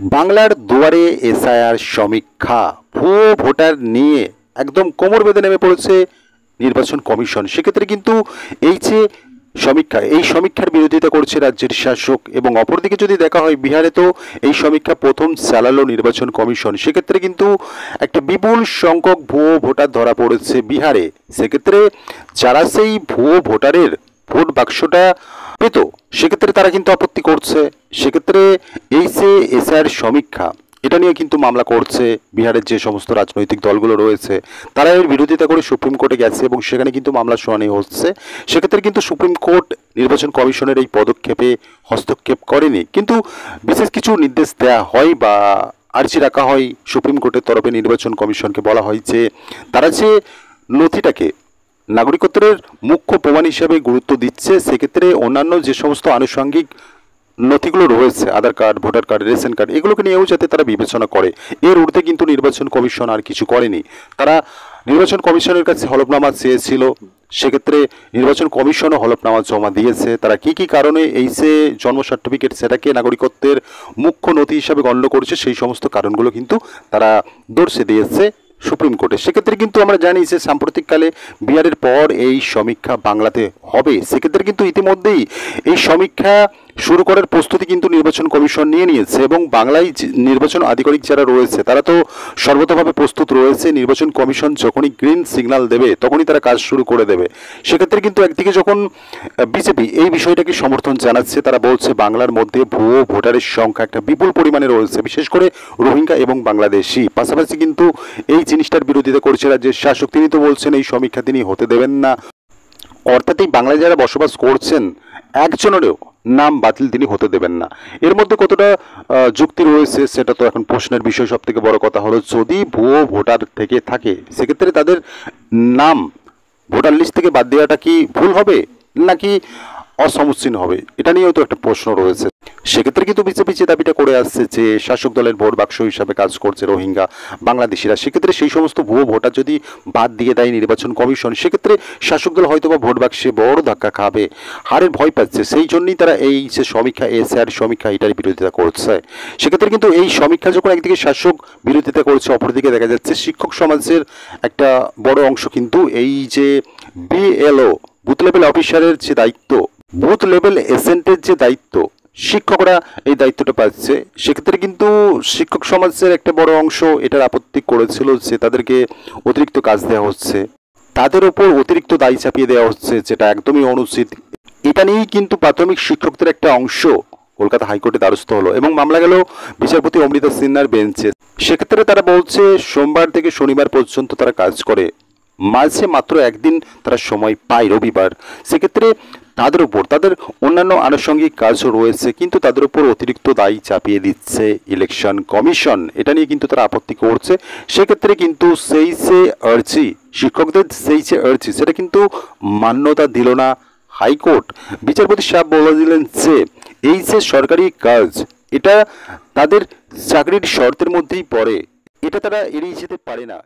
বাংলার দুয়ারে এসআইআর সমীক্ষা ভুয়ো ভোটার নিয়ে একদম কোমর বেঁধে নেমে পড়েছে নির্বাচন কমিশন। সেক্ষেত্রে কিন্তু এই সমীক্ষার বিরোধিতা করছে রাজ্যের শাসক। এবং অপরদিকে যদি দেখা হয়, বিহারে তো এই সমীক্ষা প্রথম চালালো নির্বাচন কমিশন। সেক্ষেত্রে কিন্তু একটা বিপুল সংখ্যক ভুয়ো ভোটার ধরা পড়েছে বিহারে। সেক্ষেত্রে যারা সেই ভুয়ো ভোটারের ভোট বাক্সটা পেত, সেক্ষেত্রে তারা কিন্তু আপত্তি করছে। সেক্ষেত্রে এসআইআর সমীক্ষা এটা নিয়ে কিন্তু মামলা করছে বিহারের যে সমস্ত রাজনৈতিক দলগুলো রয়েছে। তারা এর বিরোধিতা করে সুপ্রিম কোর্টে গেছে এবং সেখানে কিন্তু মামলা শুনানি হচ্ছে। সেক্ষেত্রে কিন্তু সুপ্রিম কোর্ট নির্বাচন কমিশনের এই পদক্ষেপে হস্তক্ষেপ করেনি, কিন্তু বিশেষ কিছু নির্দেশ দেওয়া হয় বা আর্জি রাখা হয় সুপ্রিম কোর্টের তরফে। নির্বাচন কমিশনকে বলা হয় যে তারা যে নথিটাকে নাগরিকত্বের মুখ্য প্রমাণ হিসাবে গুরুত্ব দিচ্ছে, সেক্ষেত্রে অন্যান্য যে সমস্ত আনুষঙ্গিক নথিগুলো রয়েছে, Aadhaar card, voter card, ration card, এগুলোকে নিয়েও যাতে তারা বিবেচনা করে। এর ঊর্ধ্বে কিন্তু নির্বাচন কমিশন আর কিছু করেনি। তারা নির্বাচন কমিশনের কাছে হলফনামা চেয়েছিল, সেক্ষেত্রে নির্বাচন কমিশনও হলফনামা জমা দিয়েছে। তারা কি কি কারণে এই যে জন্ম সার্টিফিকেট সেটাকে নাগরিকত্বের মুখ্য নথি হিসাবে গণ্য করছে, সেই সমস্ত কারণগুলো কিন্তু তারা দর্শে দিয়েছে সুপ্রিম কোর্টে। সেক্ষেত্রে কিন্তু আমরা জানি যে সাম্প্রতিককালে বিহারের পর এই সমীক্ষা বাংলাতে হবে। সেক্ষেত্রে কিন্তু ইতিমধ্যেই এই সমীক্ষা শুরু করার প্রস্তুতি কিন্তু নির্বাচন কমিশন নিয়ে নিয়েছে। এবং বাংলায় নির্বাচন আধিকারিক যারা রয়েছে তারা তো সর্বতভাবে প্রস্তুত রয়েছে। নির্বাচন কমিশন যখনই গ্রিন সিগন্যাল দেবে তখনই তারা কাজ শুরু করে দেবে। সেক্ষেত্রে কিন্তু একদিকে যখন বিজেপি এই বিষয়টাকে সমর্থন জানাচ্ছে, তারা বলছে বাংলার মধ্যে ভুয়ো ভোটারের সংখ্যা একটা বিপুল পরিমাণে রয়েছে, বিশেষ করে রোহিঙ্গা এবং বাংলাদেশি। পাশাপাশি কিন্তু এই জিনিসটার বিরোধিতা করছে রাজ্যের শাসক। তিনি তো বলছেন এই সমীক্ষা তিনি হতে দেবেন না, অর্থাৎ এই বাংলায় যারা বসবাস করছেন একজনেরও নাম বাতিল তিনি হতে দেবেন না। এর মধ্যে কতটা যুক্তি রয়েছে সেটা তো এখন প্রশ্নের বিষয়। সব থেকে বড় কথা হলো, যদি ভুয়ো ভোটার থেকে থাকে সেক্ষেত্রে তাদের নাম ভোটার লিস্ট থেকে বাদ দেওয়াটা কি ভুল হবে নাকি অসমীচীন হবে, এটা নিয়েও তো একটা প্রশ্ন রয়েছে। সেক্ষেত্রে কিন্তু বিজেপি যে দাবিটা করে আসছে যে শাসক দলের ভোট বাক্স হিসাবে কাজ করছে রোহিঙ্গা বাংলাদেশিরা, সেক্ষেত্রে সেই সমস্ত ভুয়ো ভোটার যদি বাদ দিয়ে দেয় নির্বাচন কমিশন, সেক্ষেত্রে শাসক দল হয়তো বা ভোট বাক্সে বড় ধাক্কা খাবে, হারের ভয় পাচ্ছে। সেই জন্যই তারা এই যে সমীক্ষা, এসআইআর সমীক্ষা, এটার বিরোধিতা করছে। সেক্ষেত্রে কিন্তু এই সমীক্ষা যখন একদিকে শাসক বিরোধিতা করছে, অপরদিকে দেখা যাচ্ছে শিক্ষক সমাজের একটা বড় অংশ কিন্তু এই যে বিএলও, বুথ লেভেল অফিসারের যে দায়িত্ব, বুথ লেভেল এজেন্টের যে দায়িত্ব, শিক্ষকরা এই দায়িত্বটা পাচ্ছে। সেক্ষেত্রে কিন্তু শিক্ষক সমাজের একটা বড় অংশ এটার আপত্তি করেছিল যে তাদেরকে অতিরিক্ত কাজ দেওয়া হচ্ছে, তাদের ওপর অতিরিক্ত দায় চাপিয়ে দেওয়া হচ্ছে, যেটা একদমই অনুচিত। এটা নিয়েই কিন্তু প্রাথমিক শিক্ষকদের একটা অংশ কলকাতা হাইকোর্টে দ্বারস্থ হলো এবং মামলা গেল বিচারপতি অমৃতা সিনহার বেঞ্চে। সেক্ষেত্রে তারা বলছে সোমবার থেকে শনিবার পর্যন্ত তারা কাজ করে, মাঝে মাত্র একদিন তারা সময় পায় রবিবার। সেক্ষেত্রে তাদের উপর তাদের অন্যান্য আনুষঙ্গিক কাজও রয়েছে, কিন্তু তাদের উপর অতিরিক্ত দায় চাপিয়ে দিচ্ছে ইলেকশন কমিশন। এটা নিয়ে কিন্তু তারা আপত্তি করছে। সেক্ষেত্রে কিন্তু শিক্ষকদের আর্জি সেটা কিন্তু মান্যতা দিল না হাইকোর্ট। বিচারপতি সাহেব বলে দিলেন যে এই যে সরকারি কাজ, এটা তাদের চাকরির শর্তের মধ্যেই পড়ে, এটা তারা এড়িয়ে যেতে পারে না।